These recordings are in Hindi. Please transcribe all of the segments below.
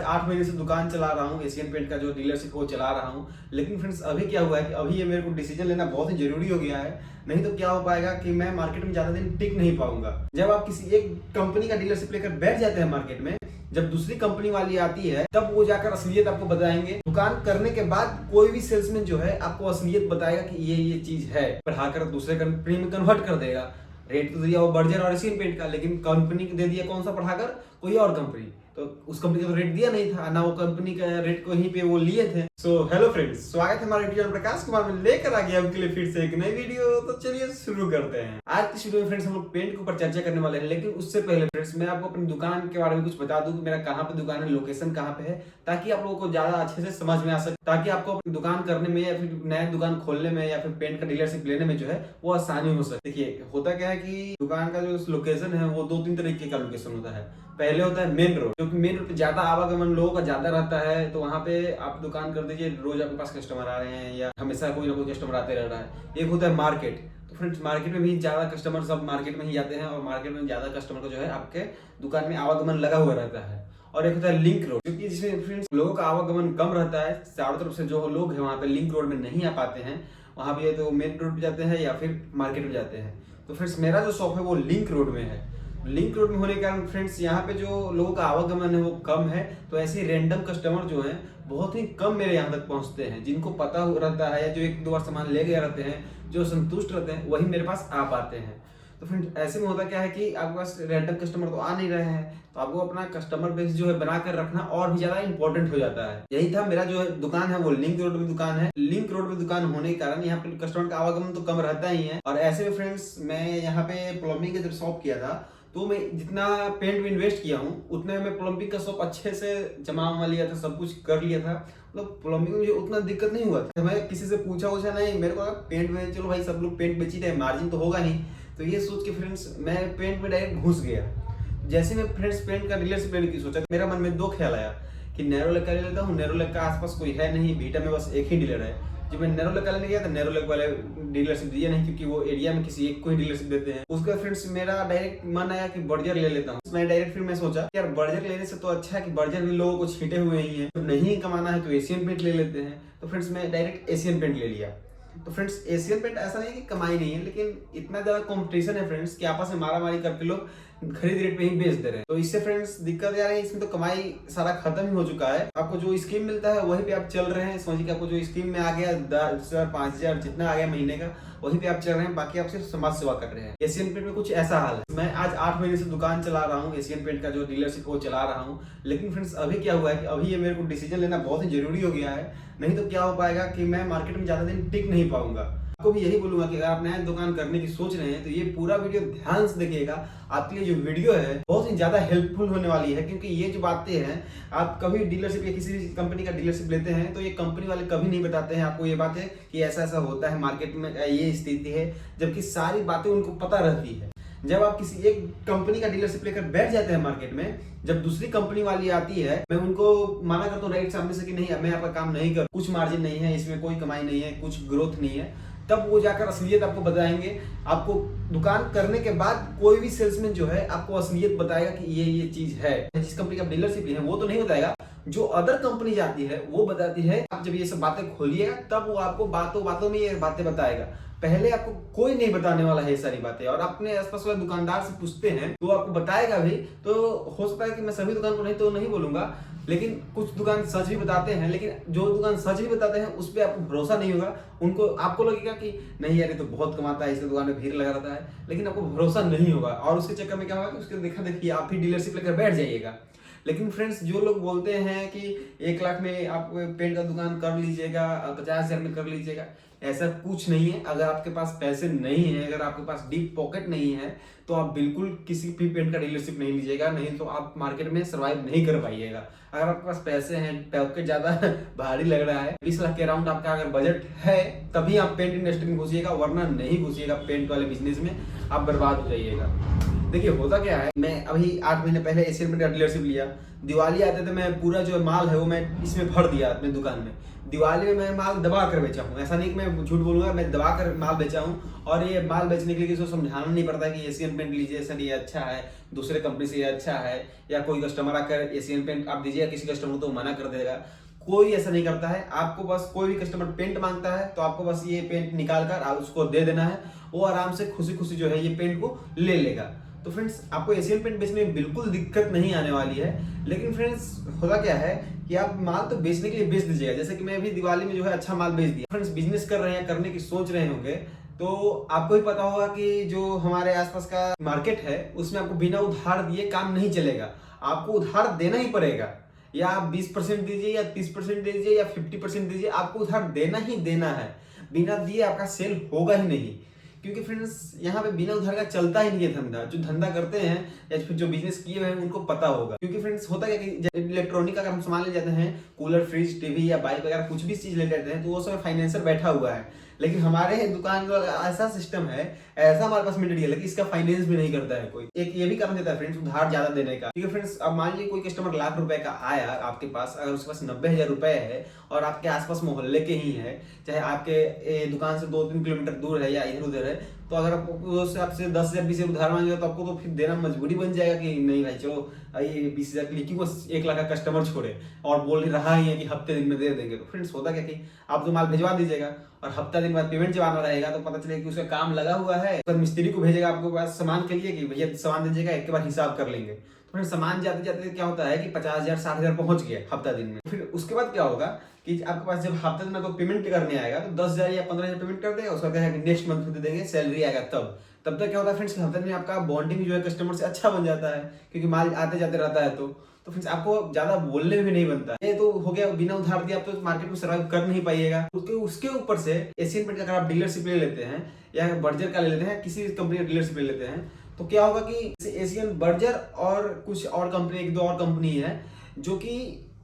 8 महीने से दुकान चला रहा हूँ, एशियन पेंट का जो डीलरशिप वो चला रहा हूँ। लेकिन फ्रेंड्स अभी क्या हुआ है कि अभी ये मेरे को डिसीजन लेना बहुत ही जरूरी हो गया है, नहीं तो क्या हो पाएगा कि मैं मार्केट में ज्यादा दिन टिक नहीं पाऊंगा। जब आप किसी एक कंपनी का डीलरशिप लेकर बैठ जाते हैं मार्केट में, जब दूसरी कंपनी वाली आती है तब वो जाकर असलियत आपको बताएंगे। दुकान करने के बाद कोई भी सेल्समैन जो है आपको असलियत बताएगा कि ये चीज है, बढ़ाकर दूसरे कंपनी में कन्वर्ट कर देगा। रेट तो दिया वो बर्जर और एशियन पेंट का, लेकिन कंपनी दे दिया कौन सा बढ़ाकर, कोई और कंपनी। तो उस कंपनी का तो रेट दिया नहीं था ना, वो कंपनी का रेट को यहीं पे वो लिए थे। सो हेलो फ्रेंड्स, स्वागत है हमारे यूट्यूब प्रकाश कुमार में, लेकर आ गया आपके लिए फिर से एक नई वीडियो। तो चलिए शुरू करते हैं। आज की वीडियो में फ्रेंड्स हम लोग पेंट के ऊपर चर्चा करने वाले हैं, लेकिन उससे पहले फ्रेंड्स मैं आपको अपनी दुकान के बारे में कुछ बता दूं कि मेरा कहाँ पे दुकान है, लोकेशन कहाँ पे है, ताकि आप लोगों को ज्यादा अच्छे से समझ में आ सके, ताकि आपको अपनी दुकान करने में या फिर नया दुकान खोलने में या फिर पेंट का डीलरशिप लेने में जो है वो आसानी हो सके। देखिए होता क्या है कि दुकान का जो लोकेशन है वो 2-3 तरीके का लोकेशन होता है। पहले होता है मेन रोड, क्योंकि मेन रोड पे ज्यादा आवागमन लोगों का ज्यादा रहता है, तो वहाँ पे आप दुकान कर दीजिए, रोज आपके पास कस्टमर आ रहे हैं या हमेशा कोई ना कोई कस्टमर आते रह रहा है। एक होता है मार्केट, तो फ्रेंड्स मार्केट में भी ज्यादा कस्टमर सब मार्केट में ही जाते हैं और मार्केट में ज्यादा कस्टमर को जो है आपके दुकान में आवागमन लगा हुआ रहता है। और एक होता है लिंक रोड, क्योंकि जिसमें फ्रेंड्स लोगों का आवागमन कम रहता है, चारों तरफ से जो लोग हैं वहाँ पे लिंक रोड में नहीं आ पाते हैं, वहाँ पे तो मेन रोड पे जाते हैं या फिर मार्केट में जाते हैं। तो फ्रेंड्स मेरा जो शॉप है वो लिंक रोड में है। लिंक रोड में होने के कारण फ्रेंड्स यहाँ पे जो लोगों का आवागमन है वो कम है, तो ऐसे रैंडम कस्टमर जो हैं बहुत ही कम मेरे यहाँ तक पहुँचते हैं। जिनको पता रहता है या जो 1-2 बार सामान ले गए रहते हैं, जो संतुष्ट रहते हैं, वही मेरे पास आ पाते हैं। तो फ्रेंड्स ऐसे में होता क्या है कि आपके पास रैंडम कस्टमर तो आ नहीं रहे हैं, तो आपको अपना कस्टमर बेस जो है बनाकर रखना और भी ज्यादा इंपॉर्टेंट हो जाता है। यही था मेरा जो दुकान है वो लिंक रोड में दुकान है। लिंक रोड में दुकान होने के कारण यहाँ पे कस्टमर का आवागमन तो कम रहता ही है। और ऐसे में फ्रेंड्स मैं यहाँ पे प्लम्बिंग का जब शॉप किया था, तो मैं जितना पेंट में इन्वेस्ट किया हूँ उतने में प्लम्बिंग का शॉप अच्छे से जमा लिया था, सब कुछ कर लिया था। मतलब प्लम्बिंग में मुझे उतना दिक्कत नहीं हुआ था। मैं किसी से पूछा नहीं, मेरे को पेंट में चलो भाई सब लोग पेंट बेच ही रहे, मार्जिन तो होगा नहीं, तो ये सोच के फ्रेंड्स मैं पेंट में डायरेक्ट घुस गया। जैसे मैं फ्रेंड्स पेंट का डीलरशिप लेने की सोचा, मेरा मन में 2 ख्याल आया कि नैरो का ले लेता हूँ। नैरो का आसपास कोई है नहीं, बीटा में बस एक ही डीलर है। जब मैं नैरो का लेने गया तो नैरो वाले डीलरशिप दिया नहीं, क्योंकि वो एरिया में किसी एक को ही डीलरशिप देते हैं। उसके बाद फ्रेंड्स मेरा डायरेक्ट मन आया कि बर्जर ले लेता हूँ। मैं डायरेक्ट फिर मैं सोचा यार बर्जर लेने से तो अच्छा है कि बर्जर भी लोगों को छींटे हुए ही है, जब नहीं कमाना है तो एशियन पेंट ले लेते हैं। तो फ्रेंड्स मैं डायरेक्ट एशियन पेंट ले लिया। तो फ्रेंड्स एशियन पेंट ऐसा नहीं कि कमाई नहीं है, लेकिन इतना ज्यादा कंपटीशन है फ्रेंड्स कि आपस में मारामारी करके लोग खरीद रेट पे ही बेच दे रहे हैं। तो इससे फ्रेंड्स दिक्कत यार है, इसमें तो कमाई सारा खत्म ही हो चुका है। आपको जो स्कीम मिलता है वही पे आप चल रहे हैं। समझिए कि आपको जो स्कीम में आ गया 10,000 5,000 जितना आ गया महीने का, वही पे आप चल रहे हैं, बाकी आप सिर्फ समाज सेवा कर रहे हैं। एशियन पेंट में कुछ ऐसा हाल है। मैं आज 8 महीने से दुकान चला रहा हूँ, एशियन पेंट का जो डीलरशिप वो चला रहा हूँ। लेकिन फ्रेंड्स अभी क्या हुआ है कि अभी ये मेरे को डिसीजन लेना बहुत ही जरूरी हो गया है, नहीं तो क्या हो पाएगा कि मैं मार्केट में ज्यादा दिन टिक नहीं पाऊंगा। आपको भी यही बोलूंगा कि अगर आप नया दुकान करने की सोच रहे हैं तो ये पूरा वीडियो ध्यान से देखिएगा। आपके लिए जो वीडियो है बहुत ही ज्यादा हेल्पफुल होने वाली है, क्योंकि ये जो बातें हैं, आप कभी डीलरशिप या किसी भी कंपनी का डीलरशिप लेते हैं तो ये कंपनी वाले कभी नहीं बताते हैं आपको ये बातें कि ऐसा ऐसा होता है, मार्केट में ये स्थिति है, जबकि सारी बातें उनको पता रहती है। जब आप किसी एक कंपनी का डीलरशिप लेकर बैठ जाते हैं मार्केट में, जब दूसरी कंपनी वाली आती है, मैं उनको माना करता हूँ राइट सामने से कि नहीं मैं आपका काम नहीं कर, कुछ मार्जिन नहीं है, इसमें कोई कमाई नहीं है, कुछ ग्रोथ नहीं है, तब वो जाकर असलियत आपको बताएंगे। आपको दुकान करने के बाद कोई भी सेल्समैन जो है आपको असलियत बताएगा कि ये चीज है। जिस कंपनी का डीलरशिप है वो तो नहीं बताएगा, जो अदर कंपनी जाती है वो बताती है। आप जब ये सब बातें खोलिएगा तब वो आपको बातों बातों में ये बातें बताएगा। पहले आपको कोई नहीं बताने वाला है ये सारी बातें। और अपने आसपास वाले दुकानदार से पूछते हैं तो आपको बताएगा भी। तो हो सकता है कि मैं सभी दुकान को नहीं बोलूंगा, लेकिन कुछ दुकान सच भी बताते हैं, लेकिन जो दुकान सच भी बताते हैं उस पर आपको भरोसा नहीं होगा। उनको आपको लगेगा कि नहीं यार ये तो बहुत कमाता है, इसकी दुकान में भीड़ लगा रहता है, लेकिन आपको भरोसा नहीं होगा। और उसके चक्कर में क्या होगा कि उसके देखा देखिए आप ही डीलरशिप लेकर बैठ जाइएगा। लेकिन फ्रेंड्स जो लोग बोलते हैं कि 1 लाख में आप पेंट का दुकान कर लीजिएगा, 50,000 में कर लीजिएगा, ऐसा कुछ नहीं है। अगर आपके पास पैसे नहीं है, अगर आपके पास डीप पॉकेट नहीं है, तो आप बिल्कुल किसी भी पेंट का डीलरशिप नहीं लीजिएगा, नहीं तो आप मार्केट में सर्वाइव नहीं कर पाइएगा। अगर आपके पास पैसे हैं, पॉकेट ज्यादा भारी लग रहा है, 20 लाख के अराउंड आपका अगर बजट है, तभी आप पेंट इंडस्ट्री में घुसिएगा, वरना नहीं घुसिएगा पेंट वाले बिजनेस में, आप बर्बाद हो जाइएगा। देखिए होता क्या है, मैं अभी 8 महीने पहले एशियन पेंट का डीलरशिप लिया। दिवाली आते थे मैं पूरा जो माल है वो मैं इसमें भर दिया अपनी दुकान में। दिवाली में मैं माल दबा कर बेचा हूँ। ऐसा नहीं कि मैं झूठ बोलूंगा, मैं दबा कर माल बेचा हूँ। और ये माल बेचने के लिए किसी को समझाना नहीं पड़ता कि एशियन पेंट लीजिए सर ये अच्छा है, दूसरे कंपनी से ये अच्छा है, या कोई कस्टमर आकर एशियन पेंट आप दीजिएगा किसी कस्टमर तो मना कर देगा। कोई ऐसा नहीं करता है। आपको बस कोई भी कस्टमर पेंट मांगता है तो आपको बस ये पेंट निकाल कर उसको दे देना है, वो आराम से खुशी खुशी जो है ये पेंट को ले लेगा। तो फ्रेंड्स आपको एशियन पेंट बेचने में बिल्कुल दिक्कत नहीं आने वाली है। लेकिन फ्रेंड्स होता क्या है कि आप माल तो बेचने के लिए बेच दीजिएगा। जैसे कि मैं भी दिवाली में जो है अच्छा माल बेच दिया। फ्रेंड्स बिजनेस कर रहे हैं, करने की सोच रहे होंगे तो आपको ही पता होगा कि जो हमारे आसपास का मार्केट है उसमें आपको बिना उधार दिए काम नहीं चलेगा। आपको उधार देना ही पड़ेगा, या आप 20% दीजिए या 30% दीजिए या 50% दीजिए, आपको उधार देना ही देना है। बिना दिए आपका सेल होगा ही नहीं। क्योंकि फ्रेंड्स यहाँ पे बिना उधार का चलता ही नहीं है धंधा। जो धंधा करते हैं या फिर जो बिजनेस किए हुए हैं उनको पता होगा। क्योंकि फ्रेंड्स होता क्या कि इलेक्ट्रॉनिक का अगर हम सामान ले जाते हैं, कूलर, फ्रिज, टीवी या बाइक वगैरह कुछ भी चीज ले जाते हैं तो वो सब फाइनेंसर बैठा हुआ है। लेकिन हमारे दुकान का ऐसा सिस्टम है, ऐसा हमारे पास मटेरियल है कि इसका फाइनेंस भी नहीं करता है कोई। एक ये भी कारण देता है फ्रेंड्स उधार ज्यादा देने का। क्योंकि फ्रेंड्स अब मान लीजिए कोई कस्टमर लाख रुपए का आया आपके पास, अगर उसके पास 90,000 रुपए है और आपके आसपास मोहल्ले के ही है, चाहे आपके दुकान से 2-3 किलोमीटर दूर है या इधर उधर है, तो अगर आपसे 10,000 20,000 उधार मांगेगा तो आपको तो फिर देना मजबूरी बन जाएगा कि नहीं भाई चलो ये 20,000 के लिए क्यों 1 लाख का कस्टमर छोड़े, और बोल रहा ही है कि हफ्ते दिन में दे देंगे। तो फ्रेंड्स होता क्या कि आप तो माल भिजवा दीजिएगा और हफ्ता दिन बाद पेमेंट जब आना रहेगा तो पता चलेगा कि उसका काम लगा हुआ है, तो मिस्त्री को भेजेगा आपके पास सामान के लिए कि भैया सामान दीजिएगा, एक के बाद हिसाब कर लेंगे। तो फिर सामान जाते जाते क्या होता है कि 50,000 60,000 पहुंच गया हफ्ता दिन में। फिर उसके बाद क्या होगा कि आपके पास जब हफ्ता दिन में तो पेमेंट करने आएगा तो 10,000 या 15,000 पेमेंट कर देगा। उसका कहेगा कि नेक्स्ट मंथ दे देंगे, सैलरी आएगा तब तक क्या होता है फ्रेंड्स, हफ्ते में आपका बॉन्डिंग जो है कस्टमर से अच्छा बन जाता है, क्योंकि माल आते जाते रहता है। तो फ्रेंड्स आपको ज्यादा बोलने में भी नहीं बनता। ये तो हो गया बिना उधार दिए आप तो मार्केट में सर्वाइव कर नहीं पाइएगा। उसके ऊपर से एशियन पेंट का अगर आप डीलरशिप ले लेते हैं या बर्जर का ले लेते हैं, किसी कंपनी का डीलरशिप ले लेते हैं, तो क्या होगा कि एशियन, बर्जर और कुछ और कंपनी, 1-2 और कंपनी है जो कि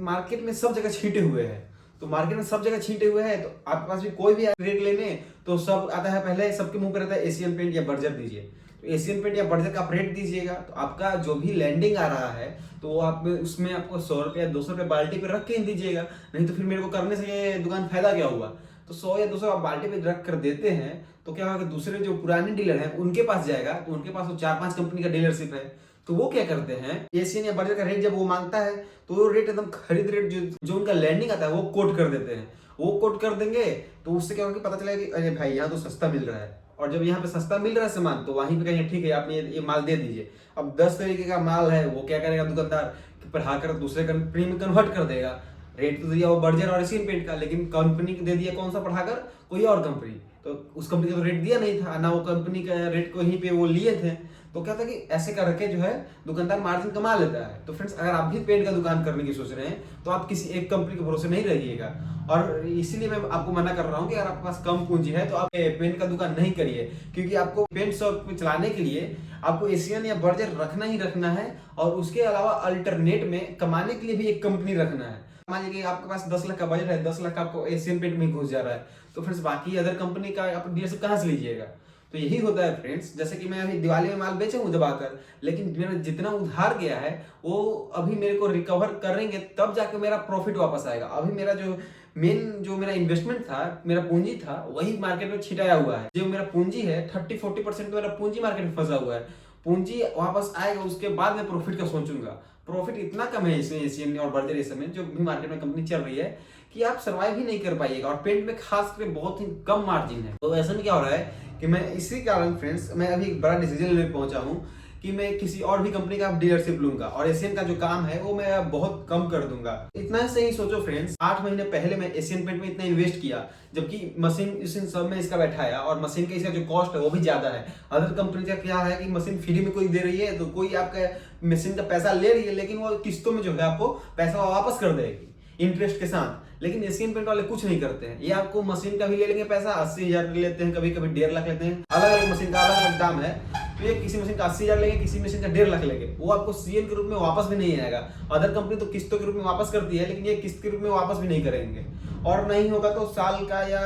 मार्केट में सब जगह छींटे हुए हैं। तो मार्केट में सब जगह छींटे हुए हैं तो आपके पास भी कोई भी रेट लेने तो सब आता है, पहले सबके मुंह पे रहता है एशियन पेंट या बर्जर दीजिए। तो एशियन पेंट या बर्जर का आप रेट दीजिएगा तो आपका जो भी लैंडिंग आ रहा है तो वो आप उसमें आपको 100 रुपया 200 रुपये बाल्टी पे रख के ही दीजिएगा। नहीं तो फिर मेरे को करने से ये दुकान फायदा क्या हुआ। तो 100 या 200 आप बाल्टी पे रख कर देते हैं तो क्या होगा कि दूसरे जो पुराने डीलर हैं उनके पास जाएगा, तो उनके पास तो 4-5 कंपनी का डीलरशिप है। तो वो क्या करते हैं, एशियन या बर्जर का रेट जब वो मांगता है तो वो रेट एकदम खरीद रेट जो उनका लैंडिंग आता है वो कोट कर देते हैं। वो कोट कर देंगे तो उससे क्या होगा कि पता चलेगा कि अरे भाई यहाँ तो सस्ता मिल रहा है, और जब यहाँ पे सस्ता मिल रहा है सामान तो वहीं पे कहेंगे ठीक है आप ये माल दे दीजिए। अब 10 तरीके का माल है, वो क्या करेगा दुकानदार कि पढ़ाकर दूसरे कंपनी में कन्वर्ट कर देगा। रेट तो दिया वो बर्जर और एशियन पेंट का, लेकिन कंपनी को दे दिया कौन सा पढ़ाकर, कोई और कंपनी। तो उस कंपनी का तो रेट दिया नहीं था ना, वो कंपनी का रेट को यहीं पे वो लिए थे। तो क्या था कि ऐसे करके जो है दुकानदार मार्जिन कमा लेता है। तो फ्रेंड्स अगर आप भी पेंट का दुकान करने की सोच रहे हैं तो आप किसी एक कंपनी के भरोसे नहीं रहिएगा। और इसीलिए मैं आपको मना कर रहा हूँ कि अगर आपके पास कम पूंजी है तो आप पेंट का दुकान नहीं करिए, क्योंकि आपको पेंट शॉप चलाने के लिए आपको एशियन या बर्जर रखना ही रखना है, और उसके अलावा अल्टरनेट में कमाने के लिए भी एक कंपनी रखना है। मान लीजिए आपके पास 10 लाख का बजट है, 10 लाख आपको एशियन पेंट में घुस जा रहा है, तो फ्रेंड्स बाकी अदर कंपनी का आप डीलरशिप कहाँ से लीजिएगा। तो यही होता है फ्रेंड्स। जैसे कि मैं अभी दिवाली में माल बेचा हूँ दबाकर, लेकिन मेरा जितना उधार गया है वो अभी मेरे को रिकवर करेंगे तब जाके मेरा प्रॉफिट वापस आएगा। अभी मेरा जो मेरा इन्वेस्टमेंट था, मेरा पूंजी था, वही मार्केट में छिटाया हुआ है। जो मेरा पूंजी है 30-40% मेरा पूंजी मार्केट में फंसा हुआ है। पूंजी वापस आएगा उसके बाद मैं प्रॉफिट का सोचूंगा। प्रॉफिट इतना कम है इसमें एशियन और बर्जर इस समय जो भी मार्केट में कंपनी चल रही है कि आप सर्वाइव ही नहीं कर पाइएगा, और पेंट में खास करके बहुत ही कम मार्जिन है। तो ऐसा में क्या हो रहा है कि मैं इसी कारण फ्रेंड्स मैं अभी एक बड़ा डिसीजन लेने पहुंचा हूं कि मैं किसी और भी कंपनी का डीलरशिप लूंगा, और एशियन का जो काम है वो मैं बहुत कम कर दूंगा। इतना से ही सोचो फ्रेंड्स, 8 महीने पहले मैं एशियन पेंट में इतना इन्वेस्ट किया, जबकि मशीन सब में इसका बैठाया, और मशीन का इसका जो कॉस्ट है वो भी ज्यादा है। अदर कंपनी का क्या है कि मशीन फ्री में कोई दे रही है, तो कोई आपका मशीन का पैसा ले रही है, लेकिन वो किस्तों में जो है आपको पैसा वापस कर देगी इंटरेस्ट के साथ। लेकिन एशियन पेंट वाले कुछ नहीं करते हैं। ये आपको मशीन का भी ले लेंगे पैसा, 80,000 लेते हैं, कभी कभी 1.5 लाख लेते हैं। अलग अलग मशीन का अलग अलग दाम है। तो ये किसी मशीन का 80,000 लेंगे, किसी मशीन का 1.5 लाख लेंगे, वो आपको सीएल के रूप में वापस भी नहीं आएगा। अदर कंपनी तो किस्तों के रूप में वापस करती है, लेकिन ये किस्त के रूप में वापस भी नहीं करेंगे। और नहीं होगा तो साल का या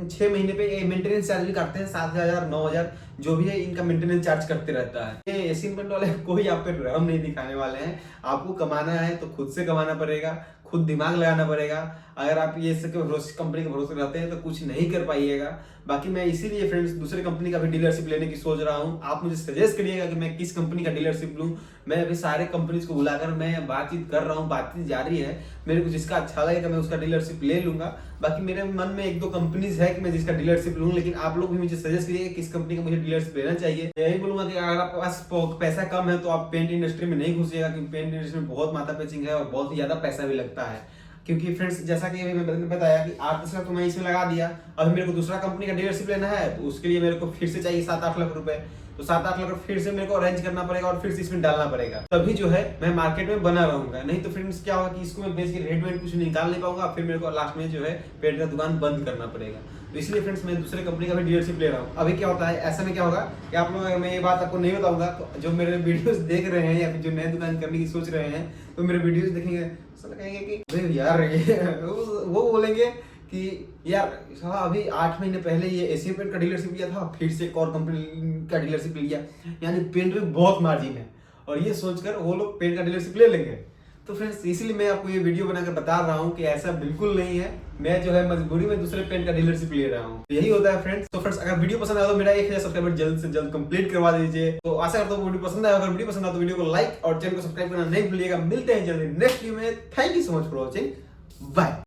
6 महीने पे मेंटेनेंस चार्ज भी काटते हैं, 7,000 9,000 जो भी है इनका मेंटेनेंस चार्ज करते रहता है। ये एशियन पेंट वाले कोई आप पे रहम नहीं दिखाने वाले हैं। आपको कमाना है तो खुद से कमाना पड़ेगा, खुद दिमाग लगाना पड़ेगा। अगर आप ये इसके भरोसे कंपनी के भरोसे रहते हैं तो कुछ नहीं कर पाइएगा। बाकी मैं इसीलिए फ्रेंड्स दूसरे कंपनी का भी डीलरशिप लेने की सोच रहा हूँ। आप मुझे सजेस्ट करिएगा कि मैं किस कंपनी का डीलरशिप लूँ। मैं अभी सारे कंपनीज को बुलाकर मैं बातचीत कर रहा हूँ, बातचीत जारी है। मेरे को जिसका अच्छा लगेगा मैं उसका डीलरशिप ले लूंगा। बाकी मेरे मन में 1-2 कंपनीज है कि मैं जिसका डीलरशिप लूँ, लेकिन आप लोग भी मुझे सजेस्ट करिएगा किस कंपनी का मुझे डीलरशिप लेना चाहिए। यही बोलूंगा कि अगर आपके पास पैसा कम है तो आप पेंट इंडस्ट्री में नहीं घुसिएगा, क्योंकि पेंट इंडस्ट्री में बहुत माथा पेचिंग है और बहुत ही ज्यादा पैसा भी लगता है। क्योंकि फ्रेंड्स जैसा कि मैंने बताया कि 8-10 लाख तो मैं इसमें लगा दिया, अभी मेरे को दूसरा कंपनी का डीलरशिप लेना है तो उसके लिए मेरे को फिर से चाहिए 7-8 लाख रुपए। तो 7-8 लाख फिर से मेरे को अरेंज करना पड़ेगा और फिर से इसमें डालना पड़ेगा, तभी जो है मैं मार्केट में बना रहूंगा। नहीं तो फ्रेंड्स क्या होगा कि इसको मैं बेच के रेट में कुछ निकाल नहीं पाऊंगा, फिर मेरे को लास्ट में जो है पेंट का दुकान बंद करना पड़ेगा। तो इसलिए फ्रेंड्स मैं दूसरे कंपनी का भी डीलरशिप ले रहा हूँ। अभी क्या होता है, ऐसे में क्या होगा कि आप लोग, मैं ये बात आपको नहीं बताऊंगा, तो जो मेरे वीडियोस देख रहे हैं या फिर जो नए दुकान करने की सोच रहे हैं तो मेरे वीडियोस देखेंगे, कहेंगे कि अरे यार ये वो बोलेंगे कि यार अभी 8 महीने पहले ये एशियन पेंट का डीलरशिप लिया था, फिर से एक और कंपनी का डीलरशिप लिया, यानी पेंट में बहुत मार्जिन है। और ये सोचकर वो लोग पेंट का डीलरशिप ले लेंगे। तो फ्रेंड्स इसलिए मैं आपको ये वीडियो बनाकर बता रहा हूँ कि ऐसा बिल्कुल नहीं है। मैं जो है मजबूरी में दूसरे पेंट का डीलरशिप ले रहा हूँ, यही होता है फ्रेंड्स। तो फ्रेंड्स अगर वीडियो पसंद आया तो मेरा 1000 सब्सक्राइबर जल्द से जल्द कंप्लीट करवा दीजिए। तो आशा करता हूँ वीडियो पसंद आया। अगर वीडियो पसंद आया तो वीडियो को लाइक और चैनल को सब्सक्राइब करना नहीं भूलिएगा। मिलते हैं जल्दी नेक्स्ट वीडियो में। Thank you so much for watching, bye.